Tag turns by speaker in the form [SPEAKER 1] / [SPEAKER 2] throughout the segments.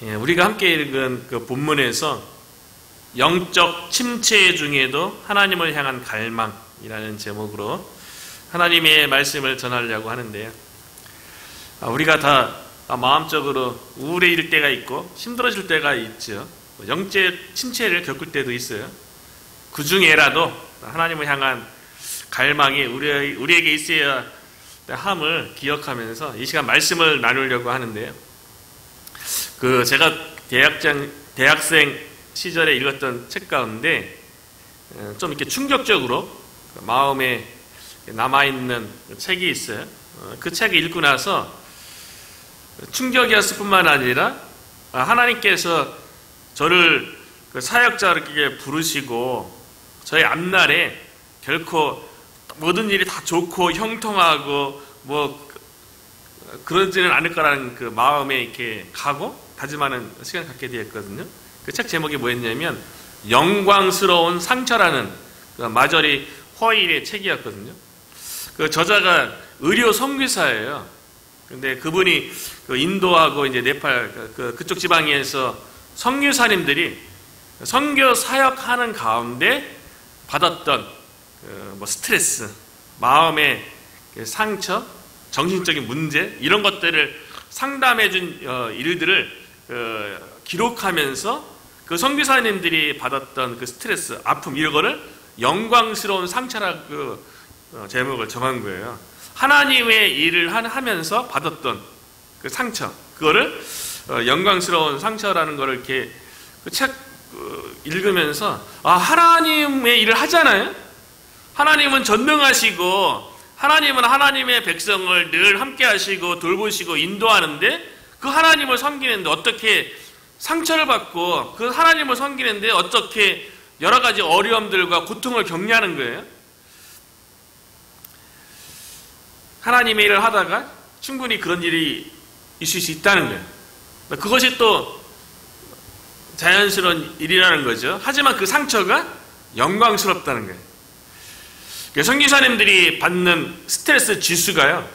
[SPEAKER 1] 우리가 함께 읽은 그 본문에서 영적 침체 중에도 하나님을 향한 갈망이라는 제목으로 하나님의 말씀을 전하려고 하는데요. 우리가 다 마음적으로 우울해질 때가 있고 힘들어질 때가 있죠. 영적 침체를 겪을 때도 있어요. 그 중에라도 하나님을 향한 갈망이 우리에게 있어야 함을 기억하면서 이 시간 말씀을 나누려고 하는데요. 제가 대학생 시절에 읽었던 책 가운데 좀 이렇게 충격적으로 마음에 남아있는 책이 있어요. 그 책을 읽고 나서 충격이었을 뿐만 아니라 하나님께서 저를 사역자로 이렇게 부르시고 저의 앞날에 결코 모든 일이 다 좋고 형통하고 그러지는 않을 거라는 그 마음에 이렇게 가고 다짐하는 시간을 갖게 되었거든요. 그 책 제목이 뭐였냐면 영광스러운 상처라는 마저리 허일의 책이었거든요. 그 저자가 의료 선교사예요. 근데 그분이 인도하고 이제 네팔 그쪽 지방에서 선교사님들이 선교 사역하는 가운데 받았던 스트레스, 마음의 상처, 정신적인 문제 이런 것들을 상담해준 일들을 기록하면서 그 선교사님들이 받았던 그 스트레스, 아픔 이런 거를 영광스러운 상처라고 제목을 정한 거예요. 하나님의 일을 하면서 받았던 그 상처, 그거를 영광스러운 상처라는 거를 이렇게 그 책 읽으면서 하나님의 일을 하잖아요. 하나님은 전능하시고 하나님은 하나님의 백성을 늘 함께 하시고 돌보시고 인도하는데 그 하나님을 섬기는데 어떻게 상처를 받고 그 하나님을 섬기는데 어떻게 여러 가지 어려움들과 고통을 겪냐는 거예요. 하나님의 일을 하다가 충분히 그런 일이 있을 수 있다는 거예요. 그것이 또 자연스러운 일이라는 거죠. 하지만 그 상처가 영광스럽다는 거예요. 선교사님들이 받는 스트레스 지수가요,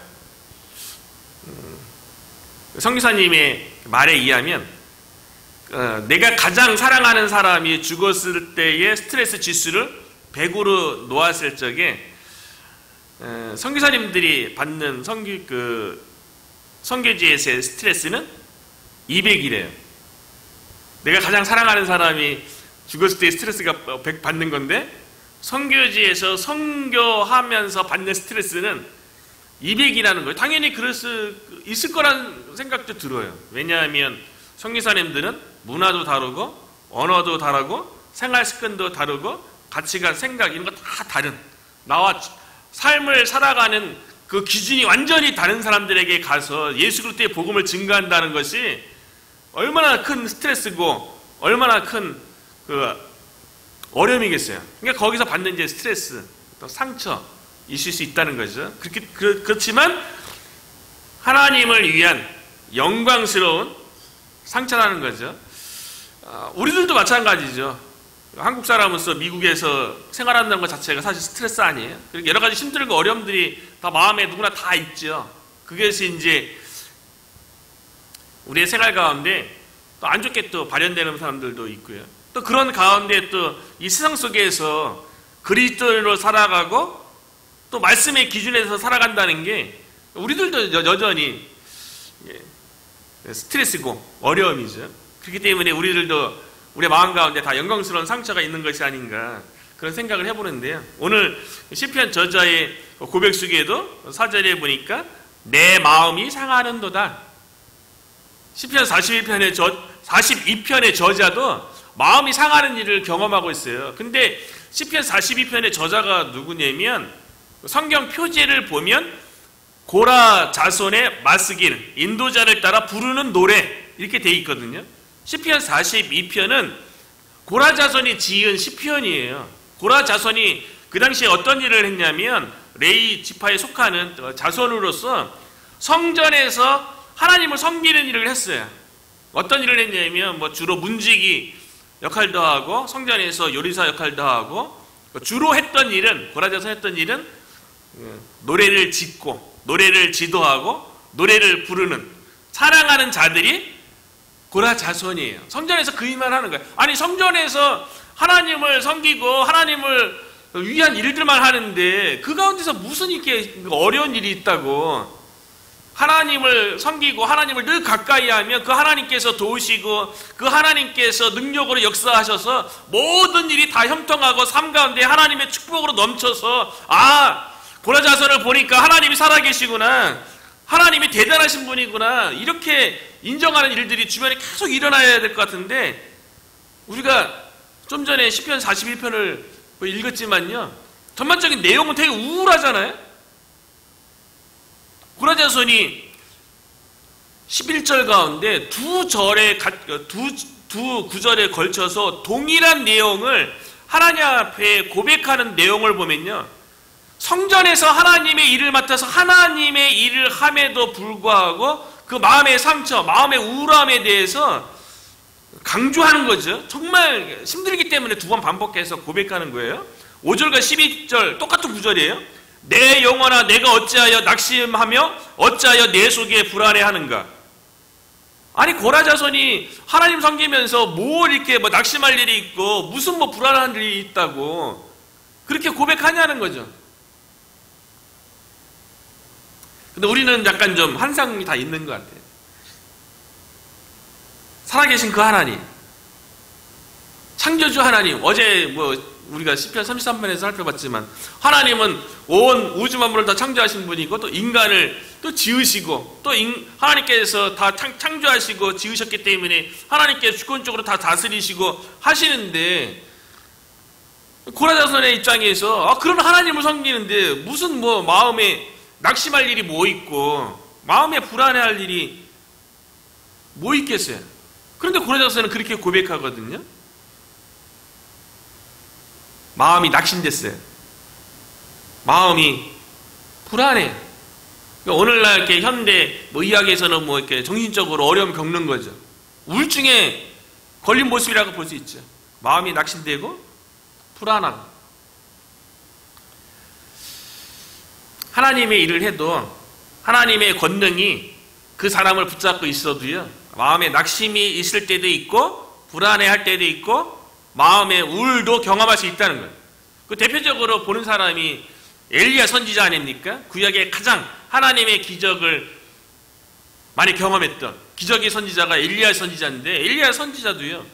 [SPEAKER 1] 선교사님의 말에 의하면 내가 가장 사랑하는 사람이 죽었을 때의 스트레스 지수를 100으로 놓았을 적에 선교사님들이 받는 선교지에서의 스트레스는 200이래요. 내가 가장 사랑하는 사람이 죽었을 때의 스트레스가 100 받는 건데 선교지에서 선교하면서 받는 스트레스는 200이라는 거예요. 당연히 그럴 수 있을 거란 생각도 들어요. 왜냐하면 선교사님들은 문화도 다르고 언어도 다르고 생활 습관도 다르고 가치관, 생각 이런 거 다 다른, 나와 삶을 살아가는 그 기준이 완전히 다른 사람들에게 가서 예수 그리스도의 복음을 증거한다는 것이 얼마나 큰 스트레스고 얼마나 큰 어려움이겠어요. 그러니까 거기서 받는 이제 스트레스, 또 상처 있을 수 있다는 거죠. 그렇지만 하나님을 위한 영광스러운 상처라는 거죠. 우리들도 마찬가지죠. 한국 사람으로서 미국에서 생활한다는 것 자체가 사실 스트레스 아니에요. 여러 가지 힘들고 어려움들이 다 마음에 누구나 다 있죠. 그것이 이제 우리의 생활 가운데 또 안 좋게 또 발현되는 사람들도 있고요. 또 그런 가운데 또 이 세상 속에서 그리스도로 살아가고 또 말씀의 기준에서 살아간다는 게 우리들도 여전히 스트레스고 어려움이죠. 그렇기 때문에 우리들도 우리의 마음 가운데 다 영광스러운 상처가 있는 것이 아닌가 그런 생각을 해보는데요. 오늘 시편 저자의 고백 속에도 4절에 보니까 내 마음이 상하는도다. 시편 42편의 저자도 마음이 상하는 일을 경험하고 있어요. 근데 시편 42편의 저자가 누구냐면 성경 표제를 보면 고라 자손의 마스길, 인도자를 따라 부르는 노래 이렇게 돼 있거든요. 시편 42편은 고라 자손이 지은 시편이에요. 고라 자손이 그 당시에 어떤 일을 했냐면 레위 지파에 속하는 자손으로서 성전에서 하나님을 섬기는 일을 했어요. 어떤 일을 했냐면 주로 문지기 역할도 하고 성전에서 요리사 역할도 하고 주로 했던 일은 고라 자손 했던 일은 노래를 짓고 노래를 지도하고 노래를 부르는 사랑하는 자들이 고라 자손이에요. 성전에서 그 일만 하는 거예요. 아니 성전에서 하나님을 섬기고 하나님을 위한 일들만 하는데 그 가운데서 무슨 이렇게 어려운 일이 있다고. 하나님을 섬기고 하나님을 늘 가까이 하면 그 하나님께서 도우시고 그 하나님께서 능력으로 역사하셔서 모든 일이 다 형통하고 삶 가운데 하나님의 축복으로 넘쳐서 고라 자손을 보니까 하나님이 살아계시구나, 하나님이 대단하신 분이구나, 이렇게 인정하는 일들이 주변에 계속 일어나야 될 것 같은데, 우리가 좀 전에 시편 41편을 읽었지만요, 전반적인 내용은 되게 우울하잖아요. 고라 자손이 11절 가운데 두 구절에 걸쳐서 동일한 내용을 하나님 앞에 고백하는 내용을 보면요, 성전에서 하나님의 일을 맡아서 하나님의 일을 함에도 불구하고 그 마음의 상처, 마음의 우울함에 대해서 강조하는 거죠. 정말 힘들기 때문에 두 번 반복해서 고백하는 거예요. 5절과 12절 똑같은 구절이에요. 내 영혼아 내가 어찌하여 낙심하며 어찌하여 내 속에 불안해하는가. 아니 고라 자손이 하나님 섬기면서 뭘 이렇게 낙심할 일이 있고 무슨 불안한 일이 있다고 그렇게 고백하냐는 거죠. 근데 우리는 약간 좀 환상이 다 있는 것 같아요. 살아계신 그 하나님, 창조주 하나님, 어제 우리가 시편 33편에서 살펴봤지만 하나님은 온 우주 만물을 다 창조하신 분이고 또 인간을 또 지으시고 또 하나님께서 다 창조하시고 지으셨기 때문에 하나님께서 주권적으로 다 다스리시고 하시는데, 고라 자손의 입장에서 그런 하나님을 섬기는데 무슨 마음에 낙심할 일이 뭐 있고 마음에 불안해할 일이 뭐 있겠어요. 그런데 고라 자손은 그렇게 고백하거든요. 마음이 낙심됐어요. 마음이 불안해. 오늘날 이렇게 현대 의학에서는 이렇게 정신적으로 어려움 겪는 거죠. 우울증에 걸린 모습이라고 볼 수 있죠. 마음이 낙심되고 불안하고. 하나님의 일을 해도 하나님의 권능이 그 사람을 붙잡고 있어도요, 마음에 낙심이 있을 때도 있고 불안해할 때도 있고 마음의 우울도 경험할 수 있다는 거예요. 그 대표적으로 보는 사람이 엘리야 선지자 아닙니까? 구약의 가장 하나님의 기적을 많이 경험했던 기적의 선지자가 엘리야 선지자인데, 엘리야 선지자도요,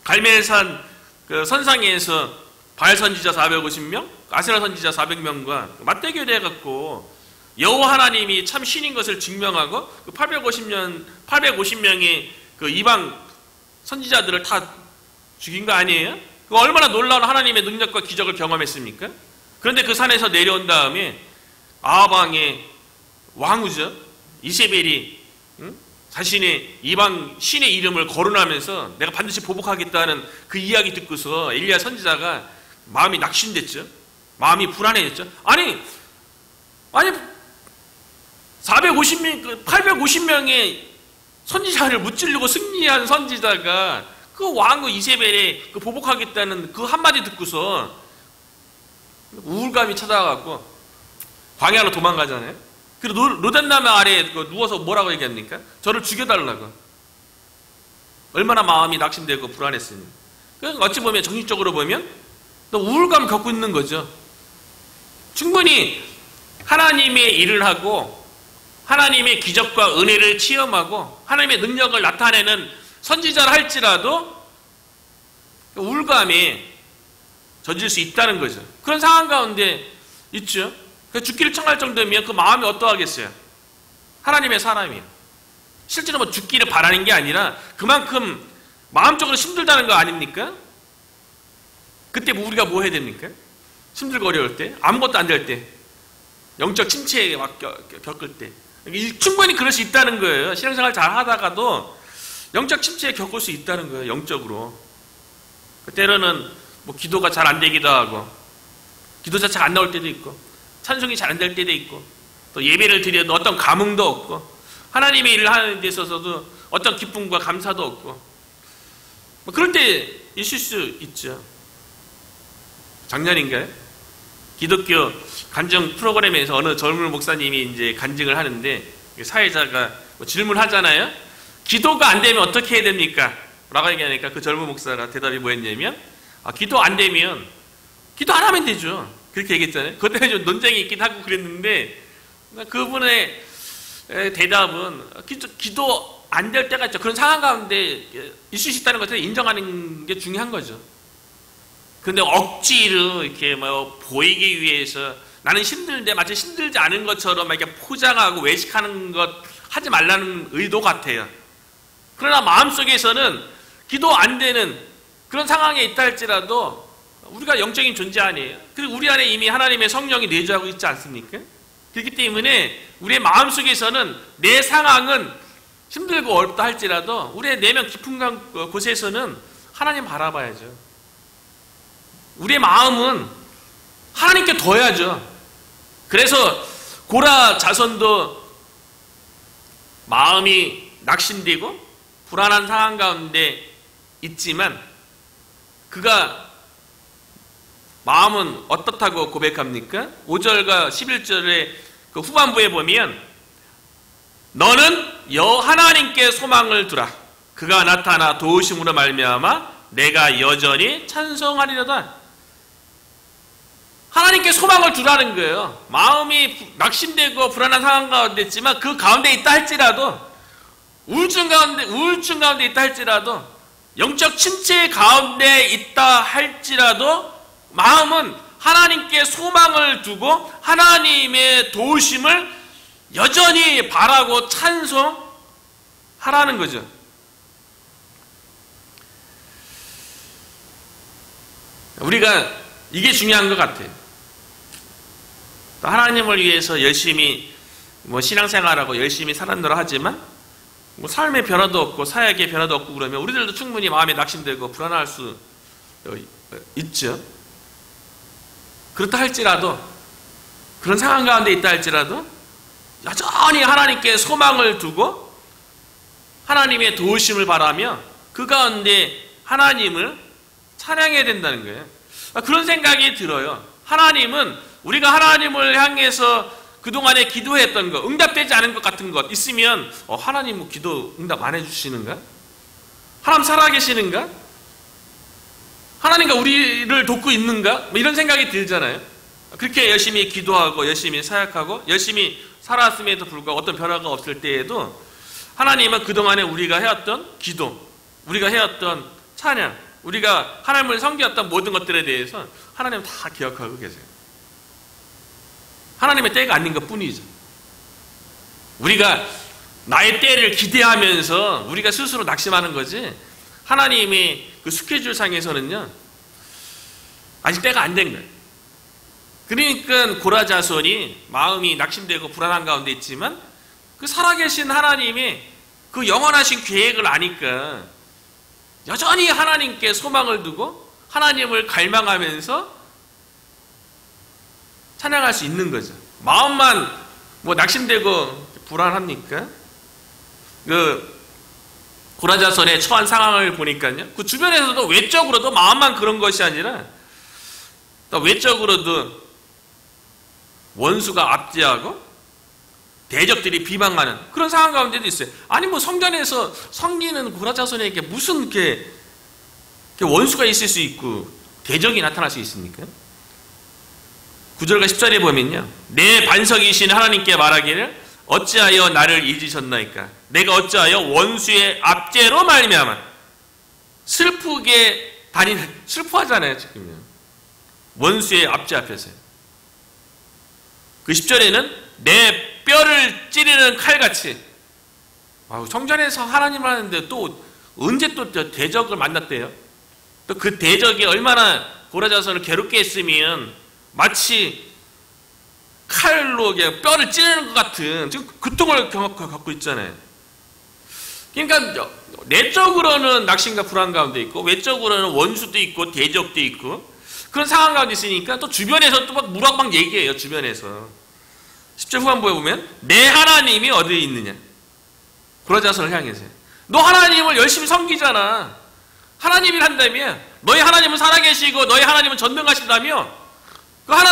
[SPEAKER 1] 갈멜산 그 선상에서 바알 선지자 450명, 아세라 선지자 400명과 맞대결 해갖고 여호와 하나님이 참 신인 것을 증명하고 그 850명의 그 이방 선지자들을 다 죽인 거 아니에요? 그 얼마나 놀라운 하나님의 능력과 기적을 경험했습니까? 그런데 그 산에서 내려온 다음에 아방의 왕후죠, 이세벨이 자신의 이방 신의 이름을 거론하면서 내가 반드시 보복하겠다는 그 이야기 듣고서 엘리야 선지자가 마음이 낙심됐죠. 마음이 불안해졌죠. 아니 850명의 선지자를 무찌르고 승리한 선지자가 그 왕후 이세벨에 그 보복하겠다는 그 한마디 듣고서 우울감이 찾아와갖고 광야로 도망가잖아요. 그리고 로단나무 아래에 누워서 뭐라고 얘기합니까? 저를 죽여달라고. 얼마나 마음이 낙심되고 불안했으니. 어찌 보면 정신적으로 보면 또 우울감을 겪고 있는 거죠. 충분히 하나님의 일을 하고 하나님의 기적과 은혜를 체험하고 하나님의 능력을 나타내는 선지자를 할지라도 우울감에 젖을 수 있다는 거죠. 그런 상황 가운데 있죠. 죽기를 청할 정도면 그 마음이 어떠하겠어요? 하나님의 사람이에요. 실제로 죽기를 바라는 게 아니라 그만큼 마음적으로 힘들다는 거 아닙니까? 그때 우리가 뭐 해야 됩니까? 힘들고 어려울 때, 아무것도 안 될 때, 영적 침체에 막 겪을 때, 충분히 그럴 수 있다는 거예요. 신앙생활 잘 하다가도 영적 침체에 겪을 수 있다는 거예요. 영적으로. 때로는 기도가 잘 안 되기도 하고, 기도 자체가 안 나올 때도 있고, 찬송이 잘 안 될 때도 있고, 또 예배를 드려도 어떤 감흥도 없고, 하나님의 일을 하는 데 있어서도 어떤 기쁨과 감사도 없고, 그럴 때 있을 수 있죠. 작년인가요? 기독교 간증 프로그램에서 어느 젊은 목사님이 이제 간증을 하는데 사회자가 질문하잖아요. 기도가 안 되면 어떻게 해야 됩니까? 라고 얘기하니까 그 젊은 목사가 대답이 뭐였냐면, 기도 안 되면 기도 안 하면 되죠. 그렇게 얘기했잖아요. 그것 때문에 좀 논쟁이 있긴 하고 그랬는데, 그분의 대답은 기도 안 될 때가 있죠. 그런 상황 가운데 있을 수 있다는 것을 인정하는 게 중요한 거죠. 그런데 억지로 이렇게 뭐 보이기 위해서 나는 힘든데 마치 힘들지 않은 것처럼 이렇게 포장하고 외식하는 것 하지 말라는 의도 같아요. 그러나 마음속에서는 기도 안 되는 그런 상황에 있다 할지라도 우리가 영적인 존재 아니에요. 그리고 우리 안에 이미 하나님의 성령이 내주하고 있지 않습니까? 그렇기 때문에 우리의 마음속에서는 내 상황은 힘들고 어렵다 할지라도 우리의 내면 깊은 곳에서는 하나님 바라봐야죠. 우리의 마음은 하나님께 둬야죠. 그래서 고라 자손도 마음이 낙심되고 불안한 상황 가운데 있지만 그가 마음은 어떻다고 고백합니까? 5절과 11절의 그 후반부에 보면 너는 하나님께 소망을 두라. 그가 나타나 도우심으로 말미암아 내가 여전히 찬송하리로다. 하나님께 소망을 두라는 거예요. 마음이 낙심되고 불안한 상황 가운데 있지만 그 가운데 있다 할지라도 우울증 가운데 있다 할지라도 영적 침체 가운데 있다 할지라도 마음은 하나님께 소망을 두고 하나님의 도우심을 여전히 바라고 찬송하라는 거죠. 우리가 이게 중요한 것 같아요. 하나님을 위해서 열심히 신앙생활하고 열심히 살았노라 하지만 삶의 변화도 없고 사역의 변화도 없고 그러면 우리들도 충분히 마음에 낙심되고 불안할 수 있죠. 그렇다 할지라도 그런 상황 가운데 있다 할지라도 여전히 하나님께 소망을 두고 하나님의 도우심을 바라며 그 가운데 하나님을 찬양해야 된다는 거예요. 그런 생각이 들어요. 하나님은 우리가 하나님을 향해서 그동안에 기도했던 것, 응답되지 않은 것 같은 것 있으면 하나님 기도 응답 안 해주시는가? 하나님 살아계시는가? 하나님과 우리를 돕고 있는가? 이런 생각이 들잖아요. 그렇게 열심히 기도하고 열심히 사역하고 열심히 살아왔음에도 불구하고 어떤 변화가 없을 때에도 하나님은 그동안에 우리가 해왔던 기도, 우리가 해왔던 찬양, 우리가 하나님을 섬겼던 모든 것들에 대해서 하나님은 다 기억하고 계세요. 하나님의 때가 아닌 것 뿐이죠. 우리가 나의 때를 기대하면서 우리가 스스로 낙심하는 거지 하나님의 그 스케줄 상에서는요 아직 때가 안 된 거예요. 그러니까 고라 자손이 마음이 낙심되고 불안한 가운데 있지만 그 살아계신 하나님이 그 영원하신 계획을 아니까 여전히 하나님께 소망을 두고 하나님을 갈망하면서 찬양할 수 있는 거죠. 마음만 낙심되고 불안합니까? 그 고라 자손의 처한 상황을 보니까요. 그 주변에서도 외적으로도 마음만 그런 것이 아니라 또 외적으로도 원수가 압제하고 대적들이 비방하는 그런 상황 가운데도 있어요. 아니 성전에서 섬기는 고라 자손에게 무슨 이렇게 원수가 있을 수 있고 대적이 나타날 수 있습니까? 9절과 10절에 보면요. 내 반석이신 하나님께 말하기를 어찌하여 나를 잊으셨나이까? 내가 어찌하여 원수의 압제로 말미암아 슬퍼하잖아요 지금요. 원수의 압제 앞에서요. 그 10절에는 내 뼈를 찌르는 칼같이 성전에서 하나님을 하는데 또 언제 또 대적을 만났대요. 또 그 대적이 얼마나 고라 자손을 괴롭게 했으면 마치 칼로 뼈를 찌르는 것 같은 지금 고통을 겪고 있잖아요. 그러니까 내적으로는 낙심과 불안 가운데 있고 외적으로는 원수도 있고 대적도 있고 그런 상황 가운데 있으니까 또 주변에서 또 막 얘기해요. 주변에서 10절 후반부에 보면 내 하나님이 어디에 있느냐? 고라 자손을 향해서요. 너 하나님을 열심히 섬기잖아. 하나님이 한다며 너희 하나님은 살아계시고 너희 하나님은 전능하신다며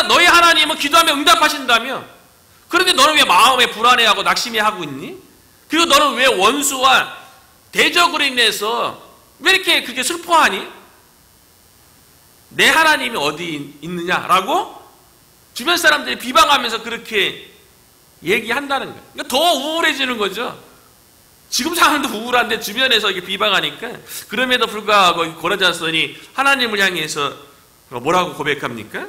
[SPEAKER 1] 너희 하나님은 기도하면 응답하신다며 그런데 너는 왜 마음에 불안해하고 낙심해하고 있니? 그리고 너는 왜 원수와 대적으로 인해서 왜 이렇게 그렇게 슬퍼하니? 내 하나님이 어디 있느냐라고 주변 사람들이 비방하면서 그렇게 얘기한다는 거예요. 그러니까 더 우울해지는 거죠. 지금 상황도 우울한데 주변에서 이렇게 비방하니까. 그럼에도 불구하고 고라자손이 하나님을 향해서 뭐라고 고백합니까?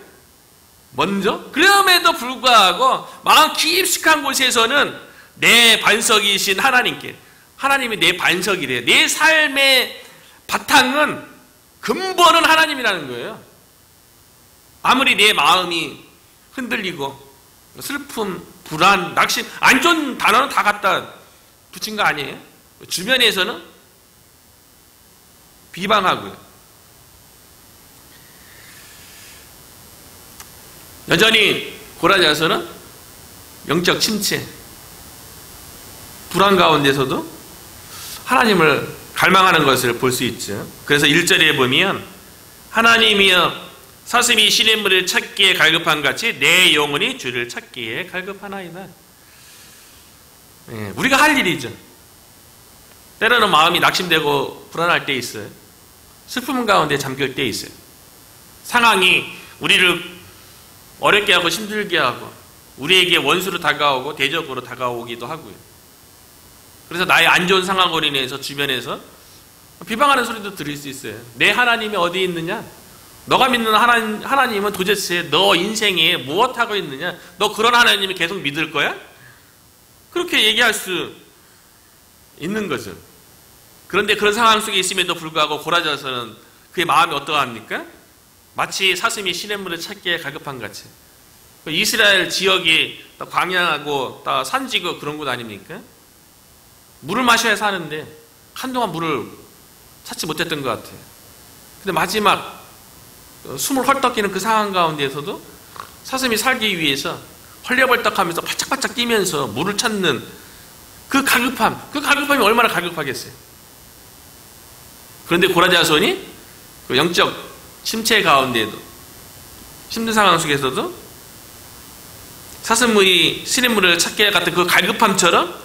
[SPEAKER 1] 먼저 그럼에도 불구하고 마음 깊숙한 곳에서는 내 반석이신 하나님께, 하나님이 내 반석이래요. 내 삶의 바탕은, 근본은 하나님이라는 거예요. 아무리 내 마음이 흔들리고 슬픔, 불안, 낙심, 안 좋은 단어는 다 갖다 붙인 거 아니에요? 주변에서는 비방하고요. 여전히 고라자손은 영적 침체, 불안 가운데서도 하나님을 갈망하는 것을 볼 수 있죠. 그래서 1절에 보면 하나님이여 사슴이 시냇물을 찾기에 갈급한 같이 내 영혼이 주를 찾기에 갈급하나이다. 우리가 할 일이죠. 때로는 마음이 낙심되고 불안할 때 있어요. 슬픔 가운데 잠길 때 있어요. 상황이 우리를 어렵게 하고 힘들게 하고 우리에게 원수로 다가오고 대적으로 다가오기도 하고요. 그래서 나의 안 좋은 상황으로 인해서 주변에서 비방하는 소리도 들을 수 있어요. 내 하나님이 어디 있느냐? 너가 믿는 하나님은 도대체 너 인생에 무엇하고 있느냐? 너 그런 하나님이 계속 믿을 거야? 그렇게 얘기할 수 있는 거죠. 그런데 그런 상황 속에 있음에도 불구하고 고라자손은 그의 마음이 어떠합니까? 마치 사슴이 시냇물을 찾기에 갈급한 같이. 이스라엘 지역이 광야하고 산지고 그런 곳 아닙니까? 물을 마셔야 사는데 한동안 물을 찾지 못했던 것 같아요. 근데 마지막 숨을 헐떡이는 그 상황 가운데에서도 사슴이 살기 위해서 헐레벌떡하면서 바짝바짝 뛰면서 물을 찾는 그 갈급함이 얼마나 갈급하겠어요. 그런데 고라자손이 그 영적 침체 가운데에도 힘든 상황 속에서도 사슴의 시냇물을 찾기에 같은 그 갈급함처럼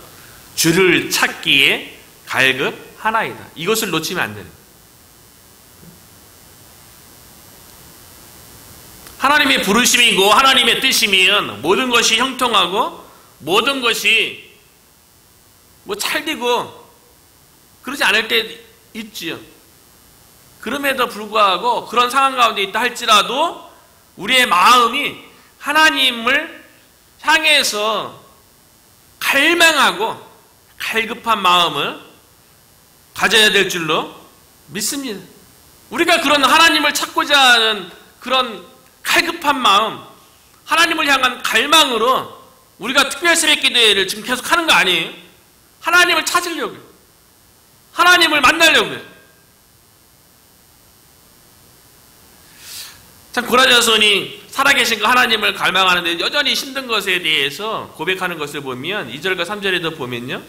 [SPEAKER 1] 주를 찾기에 갈급하나이다. 이것을 놓치면 안 되는. 하나님의 부르심이고 하나님의 뜻이면 모든 것이 형통하고 모든 것이 찰되고 그러지 않을 때 있지요. 그럼에도 불구하고 그런 상황 가운데 있다 할지라도 우리의 마음이 하나님을 향해서 갈망하고 갈급한 마음을 가져야 될 줄로 믿습니다. 우리가 그런 하나님을 찾고자 하는 그런 갈급한 마음, 하나님을 향한 갈망으로 우리가 특별 새벽 기도회를 지금 계속 하는 거 아니에요? 하나님을 찾으려고요. 하나님을 만나려고요. 참 고라자손이 살아계신 그 하나님을 갈망하는데 여전히 힘든 것에 대해서 고백하는 것을 보면 2절과 3절에도 보면요,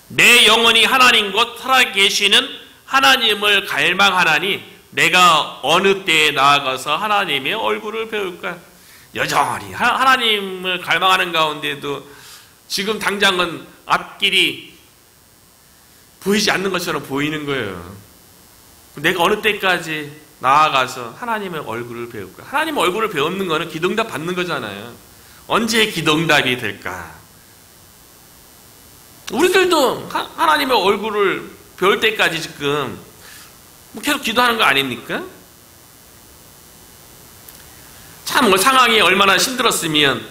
[SPEAKER 1] 내 영혼이 하나님 곧 살아계시는 하나님을 갈망하나니 내가 어느 때에 나아가서 하나님의 얼굴을 배울까? 여전히 하나님을 갈망하는 가운데도 지금 당장은 앞길이 보이지 않는 것처럼 보이는 거예요. 내가 어느 때까지 나아가서 하나님의 얼굴을 배울까? 하나님의 얼굴을 배우는 거는 기도응답 받는 거잖아요. 언제 기도응답이 될까? 우리들도 하나님의 얼굴을 배울 때까지 지금 계속 기도하는 거 아닙니까? 참 상황이 얼마나 힘들었으면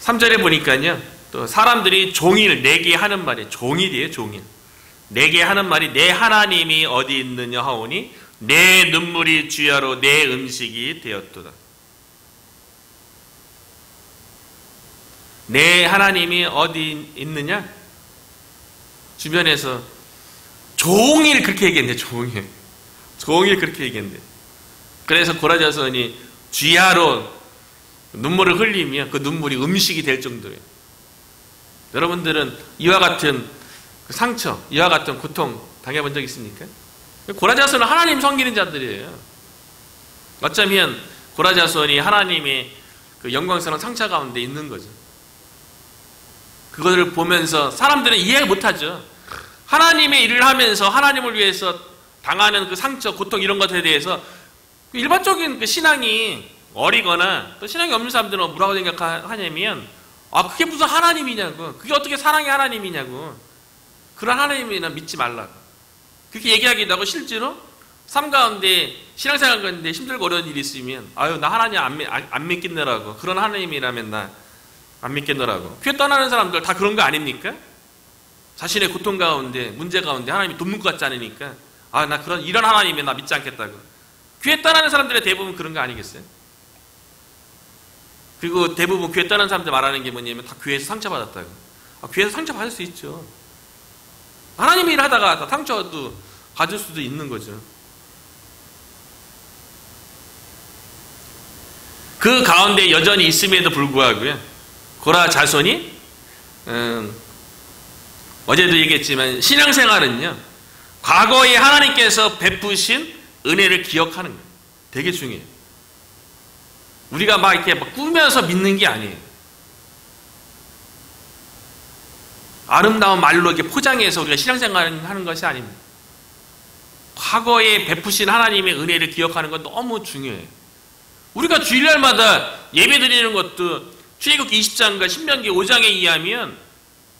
[SPEAKER 1] 3절에 보니까요, 또 사람들이 종일 내게 하는 말이 종일이에요. 종일 내게 하는 말이 내 하나님이 어디 있느냐 하오니 내 눈물이 주야로 내 음식이 되었도다. 내 하나님이 어디 있느냐? 주변에서 종일 그렇게 얘기했네. 종일 그렇게 얘기했네. 그래서 고라자손이 주야로 눈물을 흘리며 그 눈물이 음식이 될 정도예요. 여러분들은 이와 같은 상처, 이와 같은 고통 당해본 적 있습니까? 고라자손은 하나님 섬기는 자들이에요. 어쩌면 고라자손이 하나님의 그 영광스러운 상처 가운데 있는 거죠. 그것을 보면서 사람들은 이해 못하죠. 하나님의 일을 하면서 하나님을 위해서 당하는 그 상처, 고통 이런 것에 대해서 일반적인 그 신앙이 어리거나 또 신앙이 없는 사람들은 뭐라고 생각하냐면 그게 무슨 하나님이냐고, 그게 어떻게 사랑의 하나님이냐고, 그런 하나님이나 믿지 말라고 그렇게 얘기하기도 하고, 실제로 삶 가운데 신앙생활 가운데 힘들고 어려운 일이 있으면 나 하나님 안 믿겠노라고, 그런 하나님이라면 나 안 믿겠노라고 교회 떠나는 사람들 다 그런 거 아닙니까? 자신의 고통 가운데 문제 가운데 하나님이 돕는 것 같지 않으니까 나 이런 하나님에 나 믿지 않겠다고 교회 떠나는 사람들의 대부분 그런 거 아니겠어요? 그리고 대부분 교회 떠나는 사람들 말하는 게 뭐냐면 다 교회에서 상처받았다고. 교회에서 상처받을 수 있죠. 하나님의 일을 하다가 상처도 받을 수도 있는 거죠. 그 가운데 여전히 있음에도 불구하고요, 고라 자손이 어제도 얘기했지만 신앙생활은요, 과거에 하나님께서 베푸신 은혜를 기억하는 거예요. 되게 중요해요. 우리가 막 이렇게 꾸며서 믿는 게 아니에요. 아름다운 말로 이렇게 포장해서 우리가 신앙생활을 하는 것이 아닙니다. 과거에 베푸신 하나님의 은혜를 기억하는 건 너무 중요해요. 우리가 주일날마다 예배 드리는 것도 출애굽기 20장과 신명기 5장에 의하면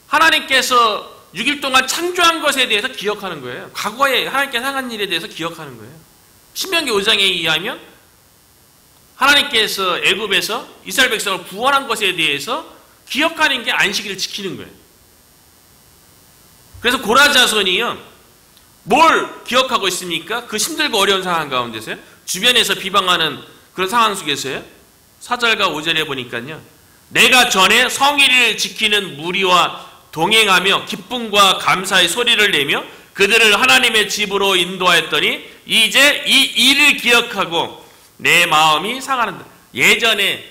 [SPEAKER 1] 하나님께서 6일 동안 창조한 것에 대해서 기억하는 거예요. 과거에 하나님께서 행한 일에 대해서 기억하는 거예요. 신명기 5장에 의하면 하나님께서 애굽에서 이스라엘 백성을 구원한 것에 대해서 기억하는 게 안식일을 지키는 거예요. 그래서 고라 자손이요, 뭘 기억하고 있습니까? 그 힘들고 어려운 상황 가운데서요, 주변에서 비방하는 그런 상황 속에서요, 4절과 5절에 보니까요, 내가 전에 성일을 지키는 무리와 동행하며 기쁨과 감사의 소리를 내며 그들을 하나님의 집으로 인도하였더니 이제 이 일을 기억하고 내 마음이 상하는다. 예전에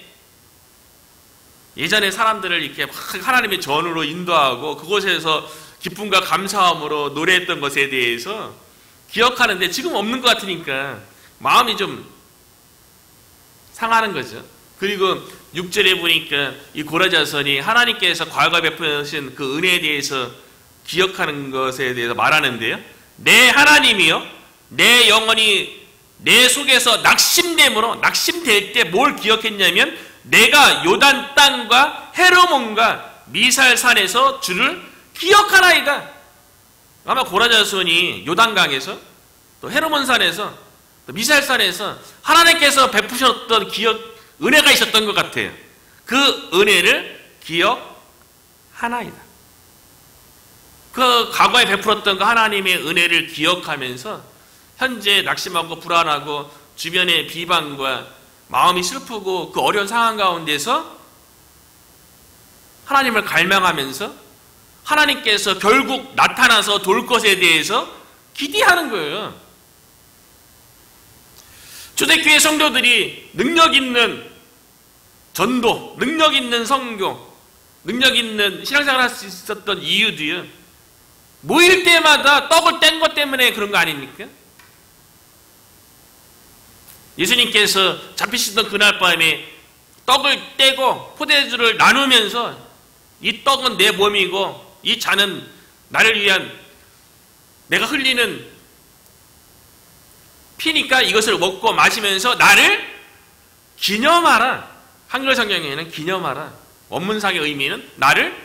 [SPEAKER 1] 사람들을 이렇게 하나님의 전으로 인도하고 그곳에서 기쁨과 감사함으로 노래했던 것에 대해서 기억하는데 지금 없는 것 같으니까 마음이 좀 상하는 거죠. 그리고 6절에 보니까 이 고라 자손이 하나님께서 과거에 베푸신 그 은혜에 대해서 기억하는 것에 대해서 말하는데요, 내 하나님이요, 내 영혼이 내 속에서 낙심될 때 뭘 기억했냐면 내가 요단 땅과 헤르몬과 미살산에서 주를 기억하나이다. 아마 고라 자손이 요단강에서 또 헤르몬산에서 또 미살산에서 하나님께서 베푸셨던 은혜가 있었던 것 같아요. 그 은혜를 기억하나이다. 그 과거에 베풀었던 그 하나님의 은혜를 기억하면서 현재 낙심하고 불안하고 주변의 비방과 마음이 슬프고 그 어려운 상황 가운데서 하나님을 갈망하면서 하나님께서 결국 나타나서 돌 것에 대해서 기대하는 거예요. 초대교회 성도들이 능력 있는 전도, 능력 있는 선교, 능력 있는 신앙생활을 할 수 있었던 이유도요, 모일 때마다 떡을 뗀 것 때문에 그런 거 아닙니까? 예수님께서 잡히시던 그날 밤에 떡을 떼고 포도주를 나누면서 이 떡은 내 몸이고 이 잔은 나를 위한 내가 흘리는 피니까 이것을 먹고 마시면서 나를 기념하라. 한글 성경에는 기념하라. 원문상의 의미는 나를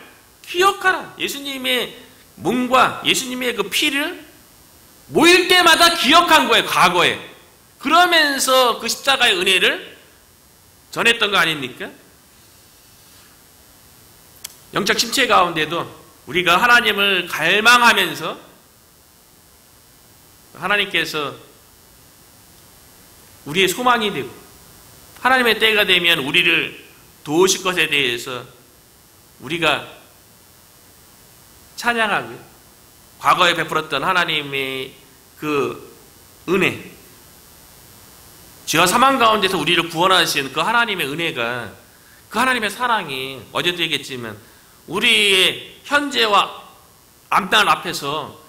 [SPEAKER 1] 기억하라. 예수님의 몸과 예수님의 그 피를 모일 때마다 기억한 거예요, 과거에. 그러면서 그 십자가의 은혜를 전했던 거 아닙니까? 영적 침체 가운데도 우리가 하나님을 갈망하면서 하나님께서 우리의 소망이 되고 하나님의 때가 되면 우리를 도우실 것에 대해서 우리가 찬양하고요, 과거에 베풀었던 하나님의 그 은혜, 죄와 사망 가운데서 우리를 구원하신 그 하나님의 은혜가, 그 하나님의 사랑이 어제도 얘기했지만 우리의 현재와 앞날 앞에서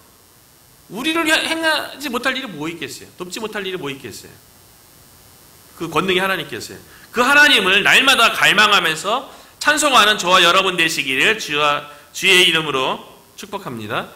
[SPEAKER 1] 우리를 행하지 못할 일이 뭐 있겠어요? 돕지 못할 일이 뭐 있겠어요? 그 권능이 하나님께서요. 그 하나님을 날마다 갈망하면서 찬송하는 저와 여러분 되시기를 주의 이름으로 축복합니다.